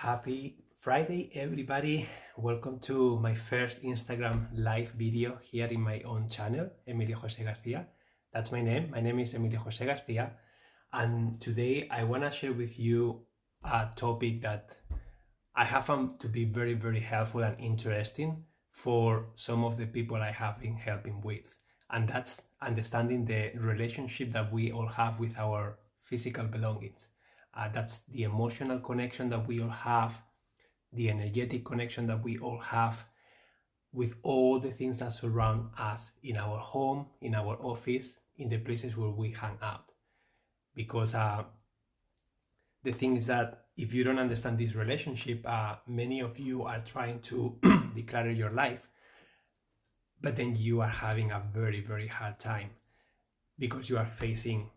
Happy Friday, everybody. Welcome to my first Instagram live video here in my own channel, Emilio Jose Garcia. That's my name. My name is Emilio Jose Garcia. And today I want to share with you a topic that I have found to be very, very helpful and interesting for some of the people I have been helping with. And that's understanding the relationship that we all have with our physical belongings. That's the emotional connection that we all have, the energetic connection that we all have with all the things that surround us in our home, in our office, in the places where we hang out. Because the thing is that if you don't understand this relationship, many of you are trying to declutter your life, but then you are having a very, very hard time because you are facing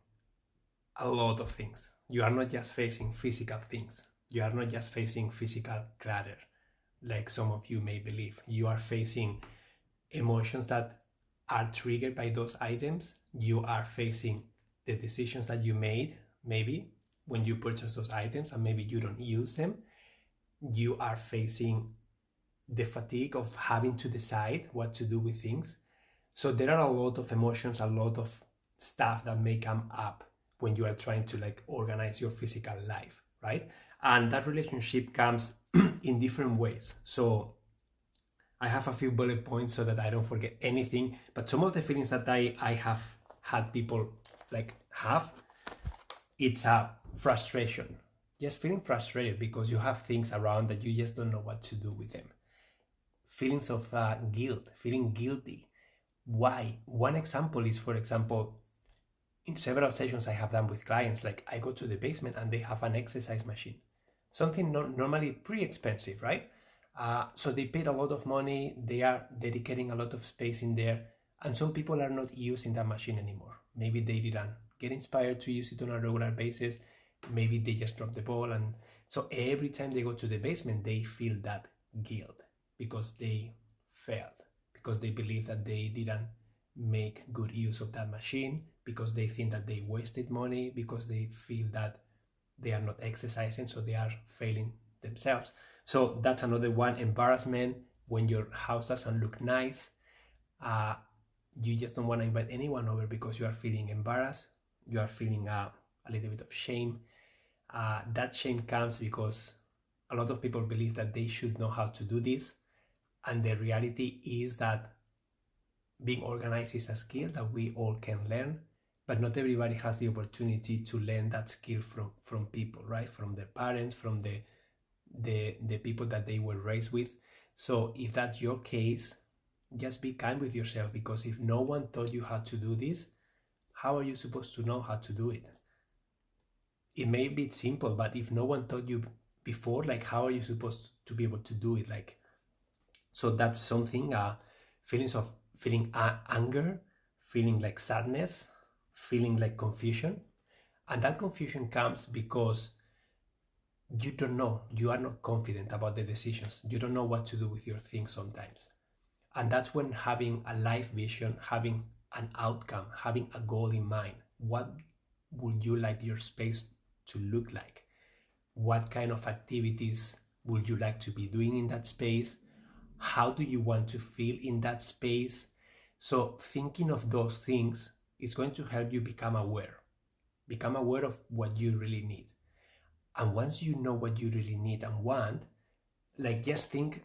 a lot of things. You are not just facing physical things. You are not just facing physical clutter, like some of you may believe. You are facing emotions that are triggered by those items. You are facing the decisions that you made, maybe, when you purchase those items and maybe you don't use them. You are facing the fatigue of having to decide what to do with things. So there are a lot of emotions, a lot of stuff that may come up when you are trying to organize your physical life, right? And that relationship comes in different ways. So I have a few bullet points so that I don't forget anything, but some of the feelings that I have had people have, it's a frustration, just feeling frustrated because you have things around that you just don't know what to do with them. Feelings of guilt, feeling guilty. Why? One example is, for example, in several sessions I have done with clients, I go to the basement and they have an exercise machine, something normally pretty expensive, right? So they paid a lot of money, they are dedicating a lot of space in there, and some people are not using that machine anymore. Maybe they didn't get inspired to use it on a regular basis, maybe they just dropped the ball, and so every time they go to the basement, they feel that guilt because they failed, because they believe that they didn't make good use of that machine, because they think that they wasted money, because they feel that they are not exercising, so they are failing themselves. So that's another one. Embarrassment, when your house doesn't look nice, you just don't want to invite anyone over because you are feeling embarrassed, you are feeling a little bit of shame. That shame comes because a lot of people believe that they should know how to do this, and the reality is that being organized is a skill that we all can learn, but not everybody has the opportunity to learn that skill from people, right? From their parents, from the people that they were raised with. So if that's your case, just be kind with yourself, because if no one taught you how to do this, how are you supposed to know how to do it? It may be simple, but if no one taught you before, how are you supposed to be able to do it? So that's something, feeling anger, feeling sadness, feeling confusion. And that confusion comes because you don't know, you are not confident about the decisions. You don't know what to do with your things sometimes. And that's when having a life vision, having an outcome, having a goal in mind. What would you like your space to look like? What kind of activities would you like to be doing in that space? How do you want to feel in that space? So thinking of those things is going to help you become aware of what you really need. And once you know what you really need and want, just think,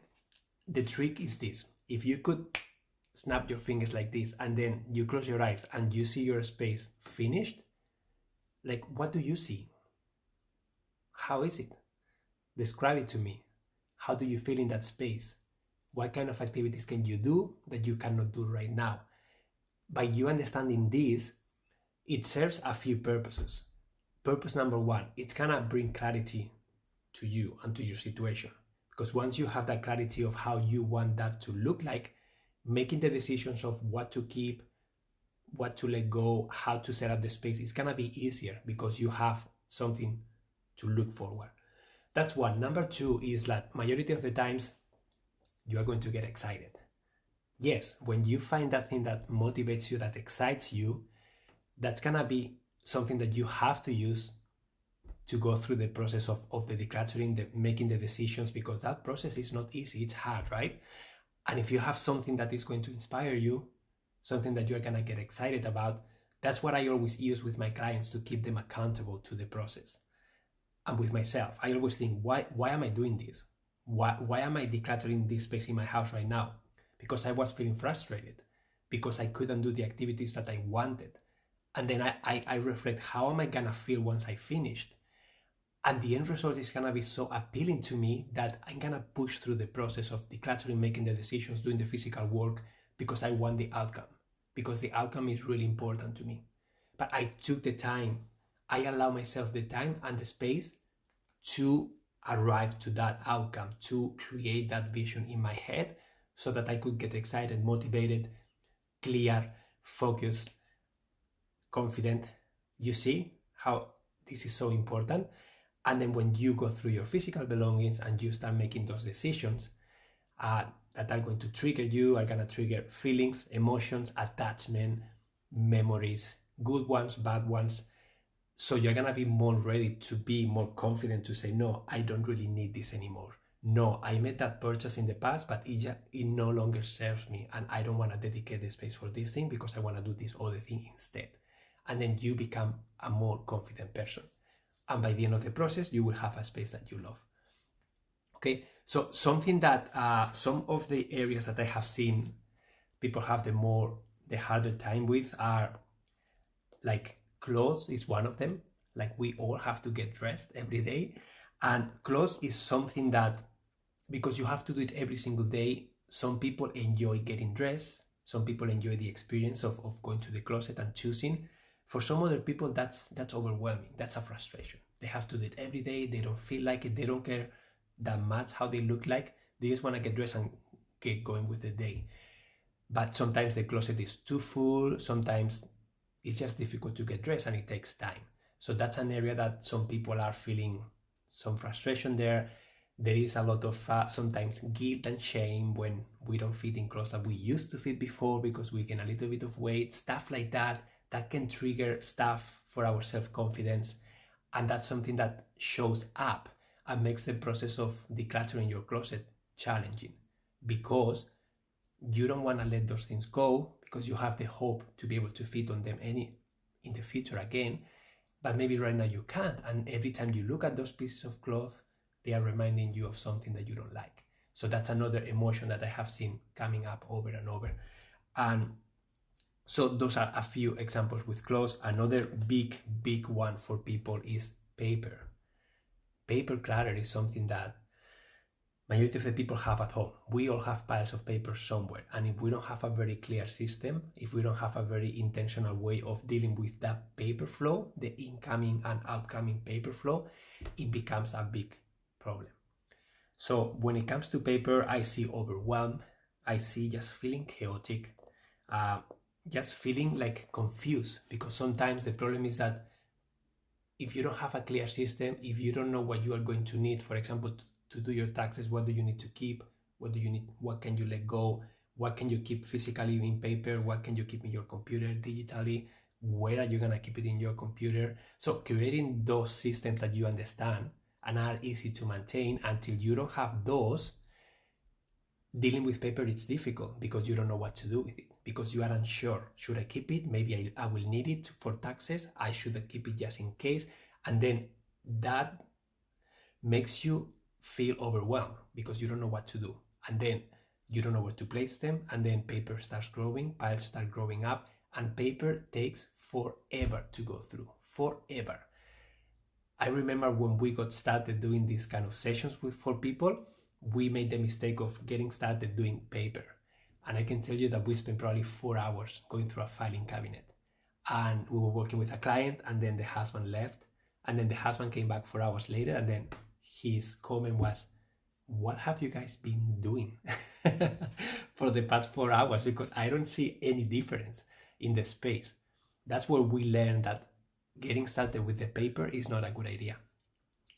the trick is this. If you could snap your fingers like this and then you close your eyes and you see your space finished, what do you see? How is it? Describe it to me. How do you feel in that space? What kind of activities can you do that you cannot do right now? By you understanding this, it serves a few purposes. Purpose number one, it's gonna bring clarity to you and to your situation. Because once you have that clarity of how you want that to look like, making the decisions of what to keep, what to let go, how to set up the space, it's gonna be easier because you have something to look forward. That's one. Number two is that majority of the times, you are going to get excited. Yes, when you find that thing that motivates you, that excites you, that's gonna be something that you have to use to go through the process of the decluttering, making the decisions, because that process is not easy, it's hard, right? And if you have something that is going to inspire you, something that you're gonna get excited about, that's what I always use with my clients to keep them accountable to the process. And with myself, I always think, why am I doing this? Why am I decluttering this space in my house right now? Because I was feeling frustrated, because I couldn't do the activities that I wanted. And then I reflect, how am I gonna feel once I finished? And the end result is gonna be so appealing to me that I'm gonna push through the process of decluttering, making the decisions, doing the physical work, because I want the outcome, because the outcome is really important to me. But I took the time, I allow myself the time and the space to arrive to that outcome, to create that vision in my head, so that I could get excited, motivated, clear, focused, confident. You see how this is so important? And then when you go through your physical belongings and you start making those decisions that are going to trigger you, are going to trigger feelings, emotions, attachment, memories, good ones, bad ones. So you're going to be more ready to be more confident to say, no, I don't really need this anymore. No, I made that purchase in the past, but it no longer serves me. And I don't want to dedicate the space for this thing because I want to do this other thing instead. And then you become a more confident person. And by the end of the process, you will have a space that you love. Okay, so something that some of the areas that I have seen people have the harder time with are like clothes is one of them. Like we all have to get dressed every day. And clothes is something that, because you have to do it every single day, some people enjoy getting dressed. Some people enjoy the experience of going to the closet and choosing. For some other people, that's overwhelming. That's a frustration. They have to do it every day. They don't feel like it. They don't care that much how they look like. They just want to get dressed and get going with the day. But sometimes the closet is too full. Sometimes it's just difficult to get dressed and it takes time. So that's an area that some people are feeling some frustration there. There is a lot of sometimes guilt and shame when we don't fit in clothes that we used to fit before because we gain a little bit of weight, stuff like that. That can trigger stuff for our self-confidence. And that's something that shows up and makes the process of decluttering your closet challenging, because you don't want to let those things go, because you have the hope to be able to fit on them in the future again. But maybe right now you can't. And every time you look at those pieces of cloth, they are reminding you of something that you don't like. So that's another emotion that I have seen coming up over and over. And so those are a few examples with clothes. Another big one for people is paper. Paper clutter is something that majority of the people have at home. We all have piles of paper somewhere. And if we don't have a very clear system, if we don't have a very intentional way of dealing with that paper flow, the incoming and outcoming paper flow, it becomes a big problem. So when it comes to paper, I see overwhelmed. I see just feeling chaotic. Just feeling like confused, because sometimes the problem is that if you don't have a clear system, if you don't know what you are going to need, for example, to do your taxes, what do you need to keep? What do you need? What can you let go? What can you keep physically in paper? What can you keep in your computer digitally? Where are you going to keep it in your computer? So creating those systems that you understand and are easy to maintain, until you don't have those, dealing with paper, it's difficult because you don't know what to do with it, because you are unsure. Should I keep it? Maybe I will need it for taxes. I should keep it just in case. And then that makes you feel overwhelmed because you don't know what to do. And then you don't know where to place them. And then paper starts growing, piles start growing up, and paper takes forever to go through, forever. I remember when we got started doing these kind of sessions for people, we made the mistake of getting started doing paper. And I can tell you that we spent probably 4 hours going through a filing cabinet. And we were working with a client, and then the husband left. And then the husband came back 4 hours later, and then his comment was, what have you guys been doing for the past 4 hours? Because I don't see any difference in the space. That's where we learned that getting started with the paper is not a good idea,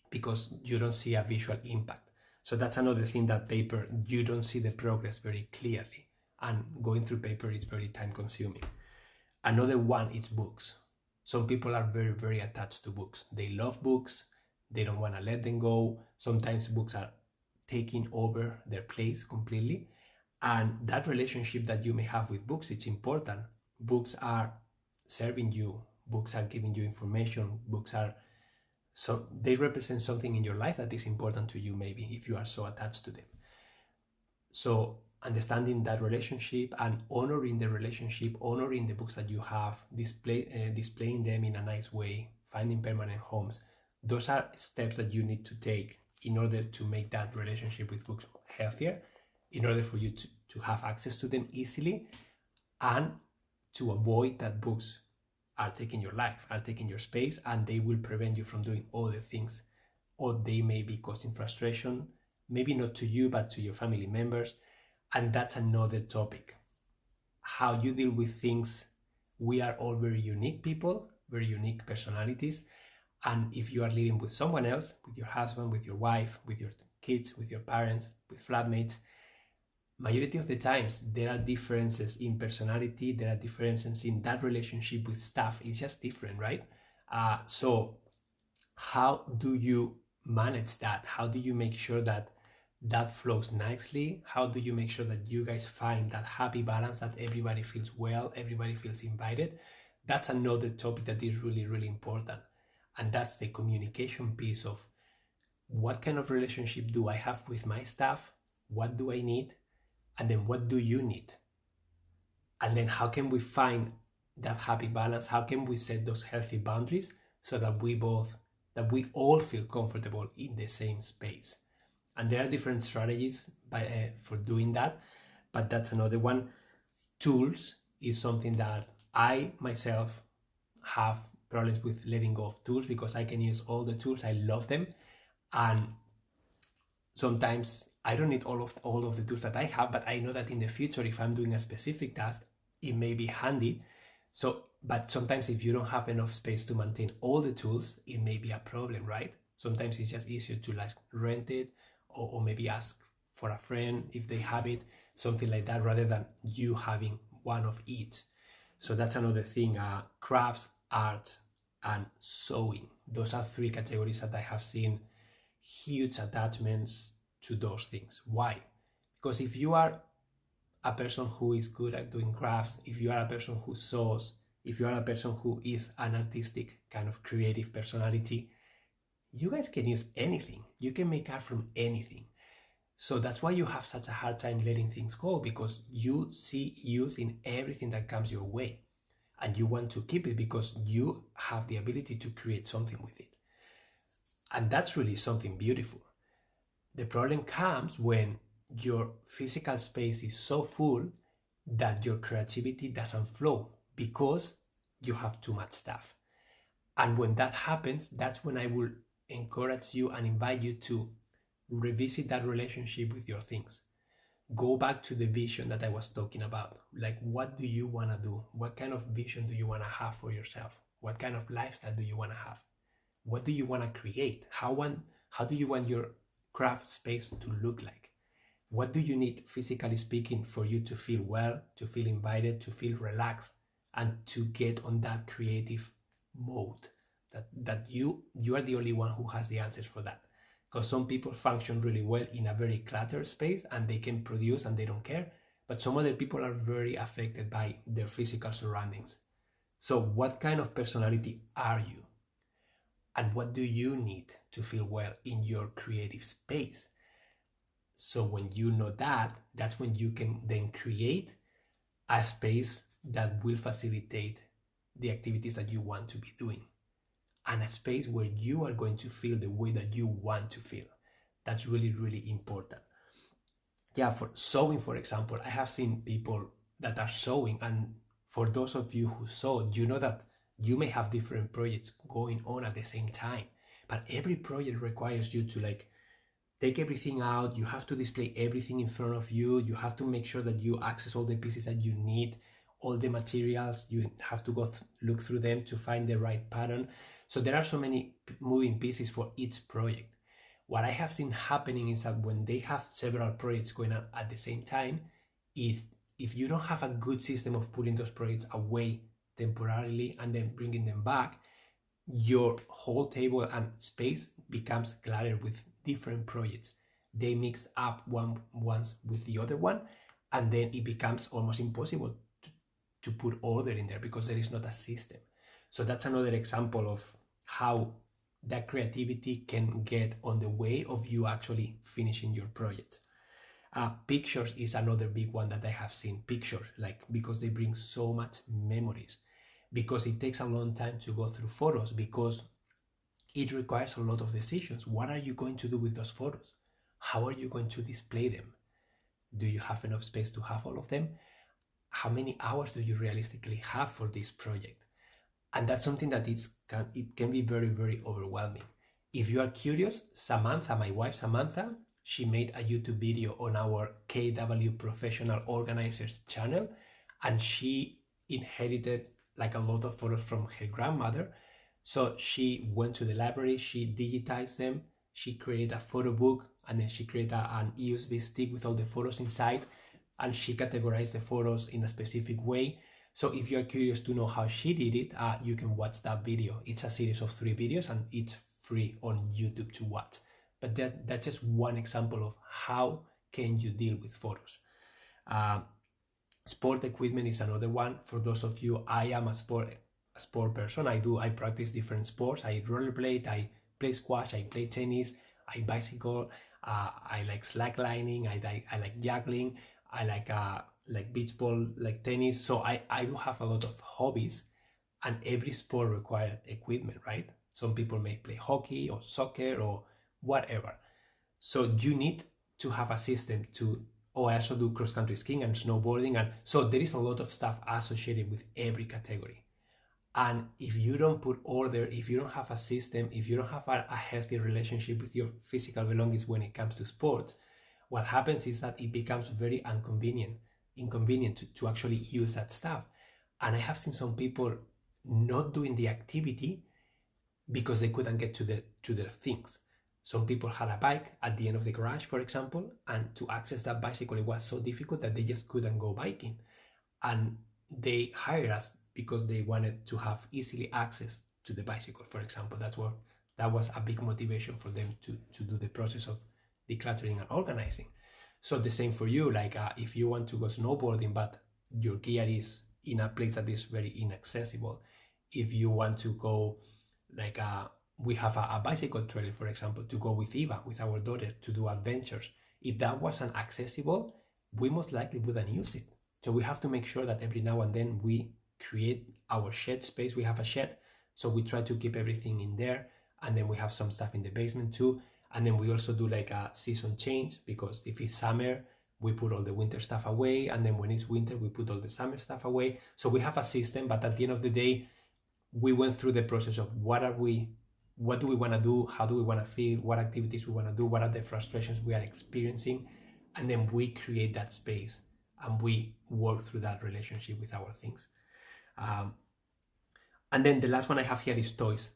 because you don't see a visual impact. So that's another thing, that paper, you don't see the progress very clearly. And going through paper is very time consuming. Another one is books. Some people are very, very attached to books. They love books. They don't want to let them go. Sometimes books are taking over their place completely. And that relationship that you may have with books, it's important. Books are serving you. Books are giving you information. So they represent something in your life that is important to you, maybe, if you are so attached to them. So understanding that relationship and honoring the relationship, honoring the books that you have, displaying them in a nice way, finding permanent homes, those are steps that you need to take in order to make that relationship with books healthier, in order for you to have access to them easily, and to avoid that books are taking your life, are taking your space, and they will prevent you from doing other things, or they may be causing frustration, maybe not to you, but to your family members. And that's another topic. How you deal with things. We are all very unique people, very unique personalities. And if you are living with someone else, with your husband, with your wife, with your kids, with your parents, with flatmates, majority of the times there are differences in personality, there are differences in that relationship with staff. It's just different, right? So how do you manage that? How do you make sure that that flows nicely? How do you make sure that you guys find that happy balance, that everybody feels well, everybody feels invited? That's another topic that is really, really important. And that's the communication piece of what kind of relationship do I have with my staff? What do I need? And then what do you need? And then how can we find that happy balance? How can we set those healthy boundaries so that we all feel comfortable in the same space? And there are different strategies for doing that, but that's another one. Tools is something that I myself have problems with letting go of tools, because I can use all the tools. I love them. And sometimes I don't need all of the tools that I have, but I know that in the future, if I'm doing a specific task, it may be handy. But sometimes if you don't have enough space to maintain all the tools, it may be a problem, right? Sometimes it's just easier to rent it, or maybe ask for a friend if they have it, something like that, rather than you having one of each. So that's another thing. Crafts, art, and sewing. Those are three categories that I have seen huge attachments to those things. Why? Because if you are a person who is good at doing crafts, if you are a person who sews, if you are a person who is an artistic kind of creative personality, you guys can use anything. You can make art from anything. So that's why you have such a hard time letting things go, because you see use in everything that comes your way. And you want to keep it because you have the ability to create something with it. And that's really something beautiful. The problem comes when your physical space is so full that your creativity doesn't flow because you have too much stuff. And when that happens, that's when I will encourage you and invite you to revisit that relationship with your things. Go back to the vision that I was talking about. Like, what do you want to do? What kind of vision do you want to have for yourself? What kind of lifestyle do you want to have? What do you want to create? How do you want your craft space to look like? What do you need, physically speaking, for you to feel well, to feel invited, to feel relaxed, and to get on that creative mode? That you are the only one who has the answers for that. Because some people function really well in a very cluttered space and they can produce and they don't care. But some other people are very affected by their physical surroundings. So what kind of personality are you? And what do you need to feel well in your creative space? So when you know that, that's when you can then create a space that will facilitate the activities that you want to be doing. And a space where you are going to feel the way that you want to feel. That's really, really important. Yeah, for sewing, for example, I have seen people that are sewing, and for those of you who sew, you know that you may have different projects going on at the same time, but every project requires you to take everything out. You have to display everything in front of you. You have to make sure that you access all the pieces that you need, all the materials. You have to go look through them to find the right pattern. So there are so many moving pieces for each project. What I have seen happening is that when they have several projects going on at the same time, if you don't have a good system of putting those projects away temporarily and then bringing them back, your whole table and space becomes cluttered with different projects. They mix up ones with the other one, and then it becomes almost impossible to put order in there because there is not a system. So that's another example of how that creativity can get on the way of you actually finishing your project. Pictures is another big one that I have seen. Pictures, like, because they bring so much memories, because it takes a long time to go through photos, because it requires a lot of decisions. What are you going to do with those photos? How are you going to display them? Do you have enough space to have all of them? How many hours do you realistically have for this project? And that's something that it can be very, very overwhelming. If you are curious, Samantha, my wife Samantha, she made a YouTube video on our KW Professional Organizers channel, and she inherited like a lot of photos from her grandmother. So she went to the library, she digitized them, she created a photo book, and then she created an USB stick with all the photos inside, and she categorized the photos in a specific way. So if you're curious to know how she did it, you can watch that video. It's a series of 3 videos and it's free on YouTube to watch. But that's just one example of how can you deal with photos. Sport equipment is another one. For those of you, I am a sport person. I practice different sports. I rollerblade, I play squash, I play tennis, I bicycle, I like slacklining, I like juggling, I like beach ball, like tennis. So I do have a lot of hobbies, and every sport requires equipment, right? Some people may play hockey or soccer or whatever. So you need to have a system to, I also do cross-country skiing and snowboarding, and so there is a lot of stuff associated with every category. And if you don't put order, if you don't have a system, if you don't have a healthy relationship with your physical belongings when it comes to sports, what happens is that it becomes very inconvenient to actually use that stuff. And I have seen some people not doing the activity because they couldn't get to their things. Some people had a bike at the end of the garage, for example, and to access that bicycle, it was so difficult that they just couldn't go biking. And they hired us because they wanted to have easily access to the bicycle, for example. That was a big motivation for them to do the process of decluttering and organizing. So the same for you, like if you want to go snowboarding, but your gear is in a place that is very inaccessible. If you want to go, like we have a bicycle trailer, for example, to go with Eva, with our daughter, to do adventures. If that wasn't accessible, we most likely wouldn't use it. So we have to make sure that every now and then we create our shed space. We have a shed, so we try to keep everything in there, and then we have some stuff in the basement too. And then we also do like a season change, because if it's summer, we put all the winter stuff away, and then when it's winter, we put all the summer stuff away. So we have a system, but at the end of the day, we went through the process of what do we want to do, how do we want to feel, what activities we want to do, what are the frustrations we are experiencing, and then we create that space and we work through that relationship with our things. And then the last one I have here is toys.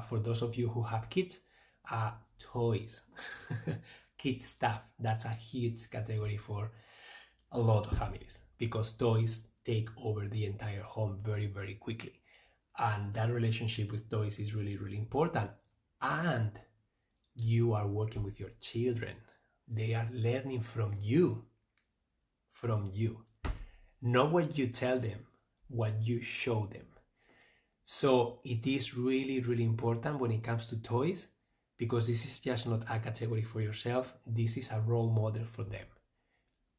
For those of you who have kids, toys, kids stuff, that's a huge category for a lot of families, because toys take over the entire home very, very quickly. And that relationship with toys is really, really important. And you are working with your children. They are learning from you. Not what you tell them, what you show them. So it is really, really important when it comes to toys, because this is just not a category for yourself. This is a role model for them.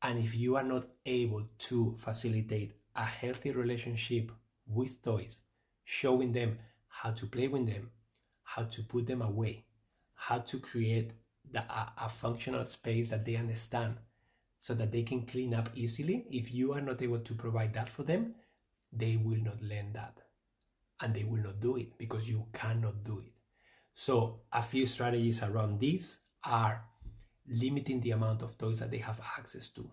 And if you are not able to facilitate a healthy relationship with toys, showing them how to play with them, how to put them away, how to create a functional space that they understand so that they can clean up easily. If you are not able to provide that for them, they will not learn that, and they will not do it because you cannot do it. So a few strategies around this are limiting the amount of toys that they have access to.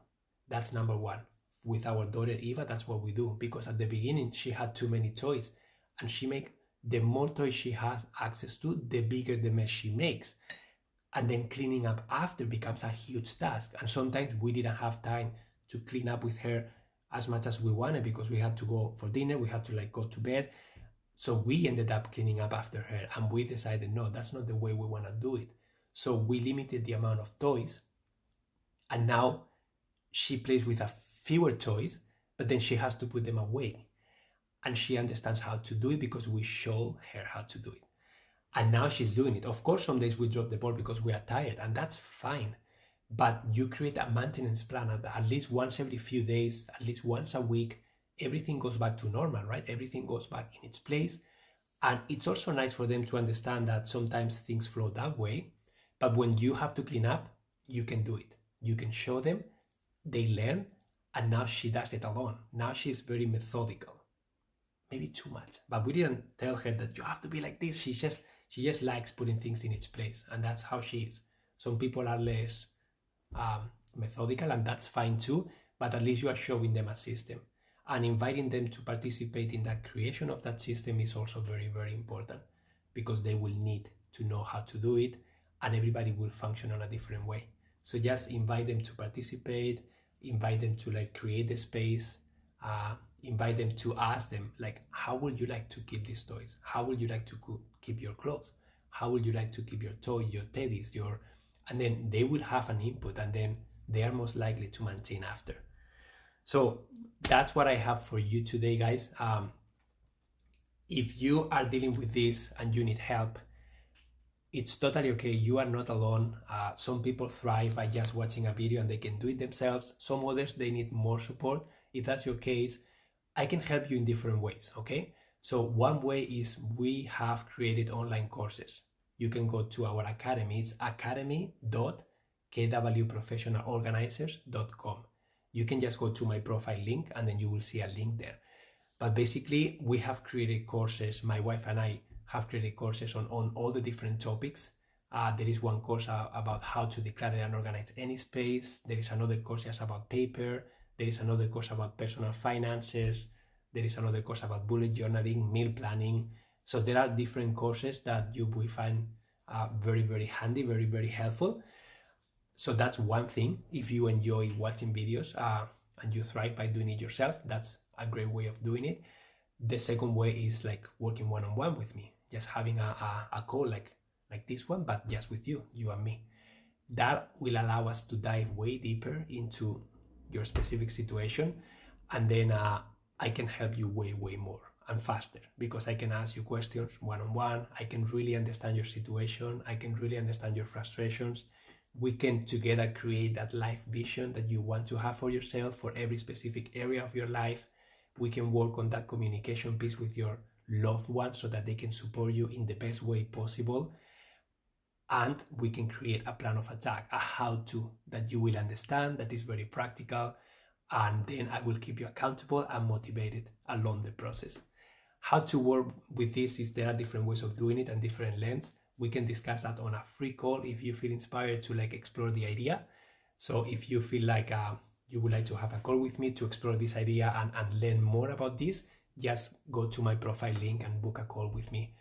That's number one. With our daughter Eva, that's what we do, because at the beginning she had too many toys, and the more toys she has access to, the bigger the mess she makes. And then cleaning up after becomes a huge task. And sometimes we didn't have time to clean up with her as much as we wanted, because we had to go for dinner, we had to go to bed. So we ended up cleaning up after her, and we decided, no, that's not the way we want to do it. So we limited the amount of toys, and now she plays with a fewer toys, but then she has to put them away. And she understands how to do it because we show her how to do it. And now she's doing it. Of course, some days we drop the ball because we are tired, and that's fine. But you create a maintenance plan at least once every few days, at least once a week. Everything goes back to normal, right? Everything goes back in its place. And it's also nice for them to understand that sometimes things flow that way. But when you have to clean up, you can do it. You can show them, they learn, and now she does it alone. Now she's very methodical. Maybe too much, but we didn't tell her that you have to be like this. She just likes putting things in its place, and that's how she is. Some people are less methodical, and that's fine too, but at least you are showing them a system, and inviting them to participate in the creation of that system is also very, very important, because they will need to know how to do it, and everybody will function on a different way. So just invite them to participate, invite them to like create the space, invite them to ask them, like, how would you like to keep these toys? How would you like to keep your clothes? How would you like to keep your toy, your teddies, and then they will have an input, and then they are most likely to maintain after. So that's what I have for you today, guys. If you are dealing with this and you need help, it's totally okay. You are not alone. Some people thrive by just watching a video and they can do it themselves. Some others, they need more support. If that's your case, I can help you in different ways, okay? So one way is we have created online courses. You can go to our academy. It's academy.kwprofessionalorganizers.com. You can just go to my profile link and then you will see a link there. But basically, we have created courses. My wife and I have created courses on all the different topics. There is one course about how to declare and organize any space. There is another course just about paper. There is another course about personal finances. There is another course about bullet journaling, meal planning. So there are different courses that you will find very, very handy, very, very helpful. So that's one thing. If you enjoy watching videos and you thrive by doing it yourself, that's a great way of doing it. The second way is like working one-on-one with me, just having a call like this one, but just with you and me. That will allow us to dive way deeper into your specific situation, and then I can help you way more and faster, because I can ask you questions one-on-one. I can really understand your situation. I can really understand your frustrations. We can together create that life vision that you want to have for yourself, for every specific area of your life. We can work on that communication piece with your loved ones so that they can support you in the best way possible. And we can create a plan of attack, a how-to that you will understand, that is very practical. And then I will keep you accountable and motivated along the process. How to work with this is there are different ways of doing it and different lengths. We can discuss that on a free call if you feel inspired to like explore the idea. So if you feel like you would like to have a call with me to explore this idea and learn more about this, just go to my profile link and book a call with me.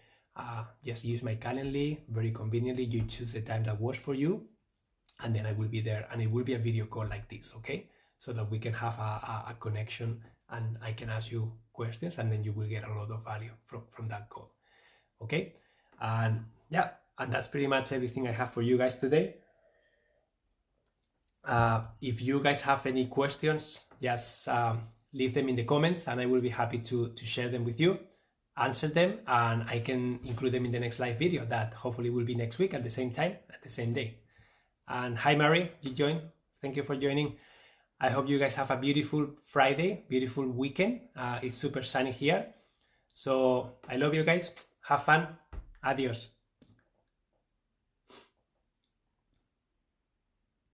Just use my Calendly, very conveniently. You choose the time that works for you, and then I will be there, and it will be a video call like this, okay? So that we can have a connection, and I can ask you questions, and then you will get a lot of value from that call, okay? And yeah, and that's pretty much everything I have for you guys today. If you guys have any questions, just leave them in the comments, and I will be happy to share them with you, answer them, and I can include them in the next live video that hopefully will be next week at the same time, at the same day. And hi Mary, you joined. Thank you for joining. I hope you guys have a beautiful Friday, beautiful weekend. It's super sunny here. So I love you guys. Have fun. Adios.